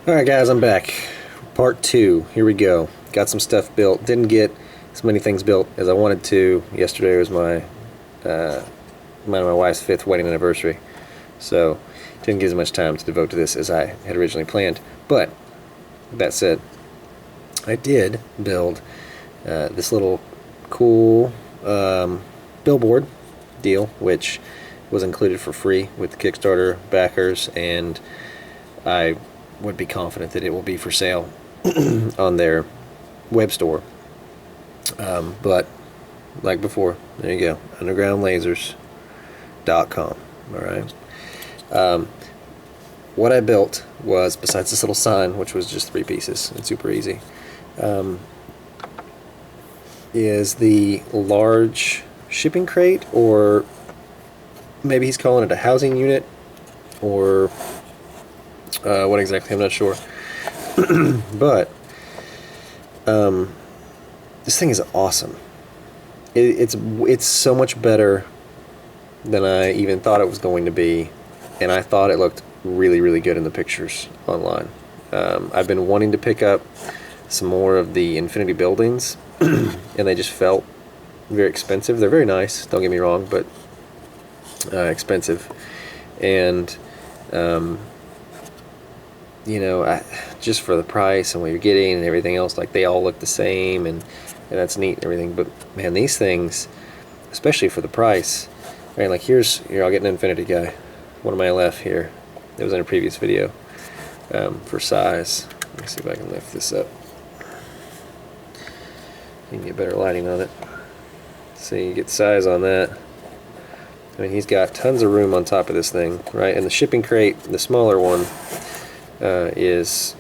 Alright guys, I'm back. Part 2. Here we go. Got some stuff built. Didn't get as many things built as I wanted to. Yesterday was my wife's 5th wedding anniversary. So, didn't get as much time to devote to this as I had originally planned. But, that said, I did build this little cool billboard deal, which was included for free with the Kickstarter backers, and I would be confident that it will be for sale on their web store. But like before, there you go, undergroundlasers.com. Alright. What I built was, besides this little sign, which was just 3 pieces and super easy, is the large shipping crate, or maybe he's calling it a housing unit, or what exactly, I'm not sure. But this thing is awesome. It's so much better than I even thought it was going to be, and I thought it looked really good in the pictures online. I've been wanting to pick up some more of the Infinity buildings, and they just felt very expensive. They're very nice, don't get me wrong, but expensive. And you know, just for the price and what you're getting and everything else, like, they all look the same, and that's neat and everything. But man, these things, especially for the price, right? Like here, I'll get an Infinity guy. One of my left here. It was in a previous video. For size, let me see if I can lift this up. You can get better lighting on it. So you get size on that. I mean, he's got tons of room on top of this thing, right? And the shipping crate, the smaller one, is,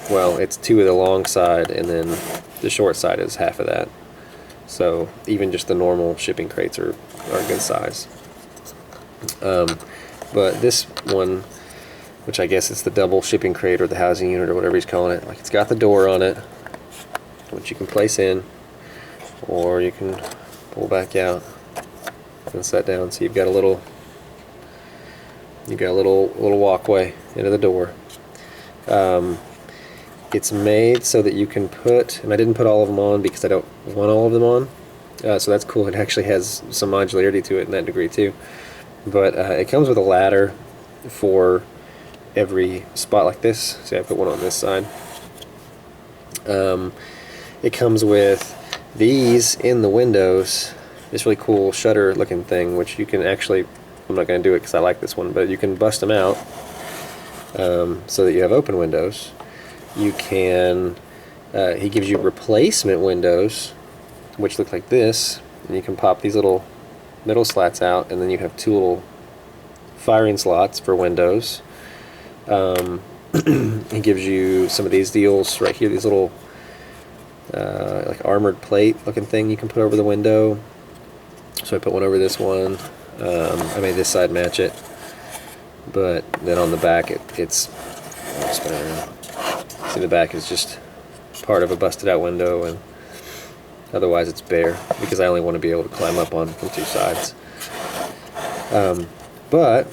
well, it's 2 of the long side, and then the short side is half of that. So even just the normal shipping crates are a good size. But this one, which I guess it's the double shipping crate or the housing unit or whatever he's calling it, like, it's got the door on it, which you can place in, or you can pull back out and set down. So you've got a little walkway into the door. It's made so that you can put, and I didn't put all of them on because I don't want all of them on, so that's cool. It actually has some modularity to it in that degree too. But it comes with a ladder for every spot like this. See, I put one on this side. It comes with these in the windows, this really cool shutter looking thing, which you can actually, I'm not going to do it because I like this one, but you can bust them out so that you have open windows. You can, he gives you replacement windows, which look like this, and you can pop these little middle slats out, and then you have 2 little firing slots for windows. He gives you some of these deals right here, these little like armored plate looking thing you can put over the window. So I put one over this one. I made this side match it, but then on the back it's I'll spin it around. See, the back is just part of a busted out window, and otherwise it's bare because I only want to be able to climb up on from 2 sides. But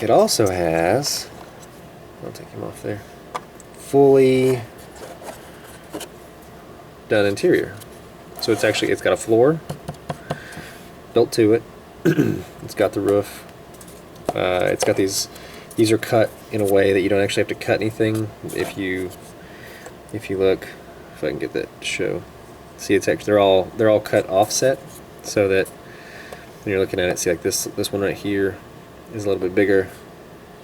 it also has, I'll take him off there, fully done interior. So it's got a floor built to it. It's got the roof. It's got these are cut in a way that you don't actually have to cut anything. If you look, if I can get that to show, see, it's actually, they're all cut offset, so that when you're looking at it, see, like this one right here is a little bit bigger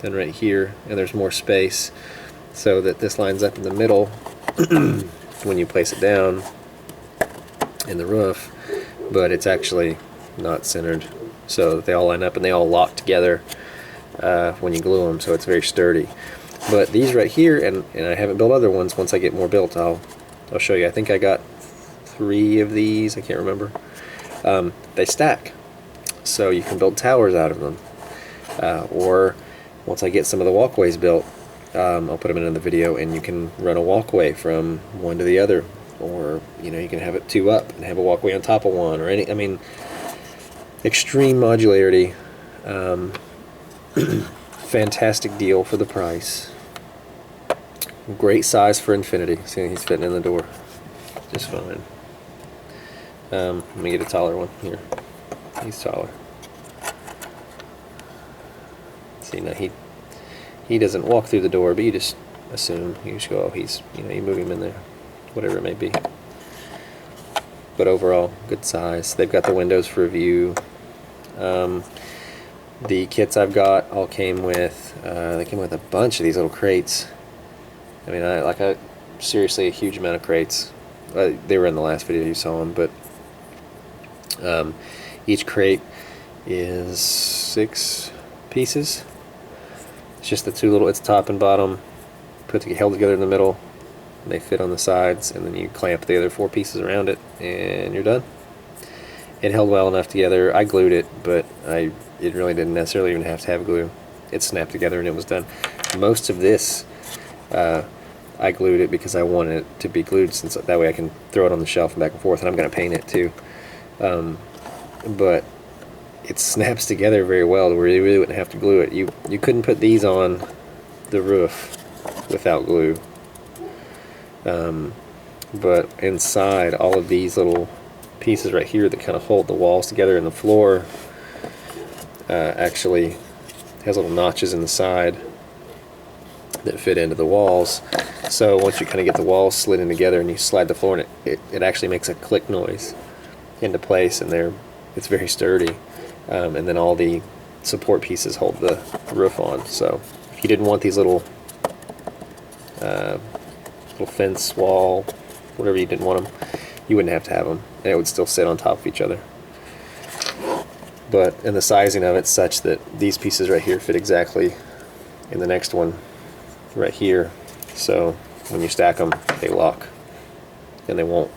than right here, and there's more space, so that this lines up in the middle when you place it down in the roof, but it's actually not centered, so that they all line up and they all lock together when you glue them, so it's very sturdy. But these right here, and I haven't built other ones. Once I get more built, I'll show you. I think I got 3 of these, I can't remember. They stack, so you can build towers out of them, or once I get some of the walkways built, I'll put them in the video, and you can run a walkway from one to the other, or you know, you can have it 2 up and have a walkway on top of one, or any, I mean, extreme modularity. Fantastic deal for the price. Great size for Infinity. See, he's fitting in the door just fine. Let me get a taller one here. He's taller. See, now he doesn't walk through the door, but you just assume, you just go, oh, he's, you know, you move him in there, whatever it may be. But overall, good size. They've got the windows for view. The kits I've got all came with, they came with a bunch of these little crates. I mean, seriously, a huge amount of crates. They were in the last video, you saw them, but each crate is 6 pieces. It's just the two little, it's top and bottom, held together in the middle. They fit on the sides, and then you clamp the other 4 pieces around it, and you're done. It held well enough together. I glued it, but it really didn't necessarily even have to have glue. It snapped together and it was done. Most of this, I glued it because I wanted it to be glued, since that way I can throw it on the shelf and back and forth, and I'm going to paint it too. But it snaps together very well where you really wouldn't have to glue it. You couldn't put these on the roof without glue. But inside, all of these little pieces right here that kind of hold the walls together, and the floor actually has little notches in the side that fit into the walls. So once you kind of get the walls slid in together and you slide the floor in it actually makes a click noise into place, and it's very sturdy. And then all the support pieces hold the roof on. So if you didn't want these little fence wall, whatever you didn't want them, you wouldn't have to have them, and it would still sit on top of each other. And the sizing of it's such that these pieces right here fit exactly in the next one right here. So when you stack them, they lock and they won't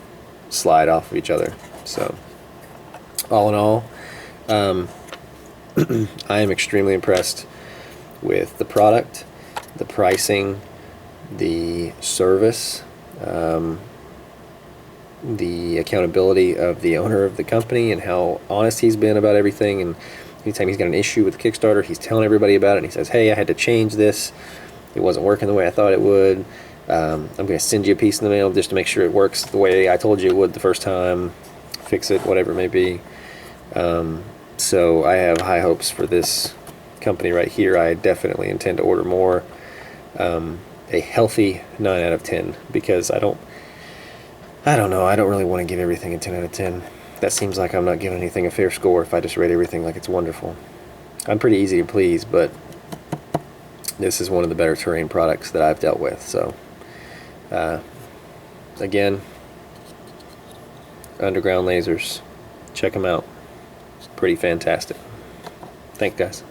slide off of each other. So all in all, I am extremely impressed with the product, the pricing, the service, the accountability of the owner of the company, and how honest he's been about everything. And anytime he's got an issue with Kickstarter, he's telling everybody about it, and he says, hey, I had to change this, it wasn't working the way I thought it would. I'm going to send you a piece in the mail just to make sure it works the way I told you it would the first time, fix it, whatever it may be. So I have high hopes for this company right here. I definitely intend to order more. A healthy 9 out of 10, because I don't know, I don't really want to give everything a 10 out of 10. That seems like I'm not giving anything a fair score if I just rate everything like it's wonderful. I'm pretty easy to please, but this is one of the better terrain products that I've dealt with. So again, Underground Lasers, check them out. Pretty fantastic. Thanks, guys.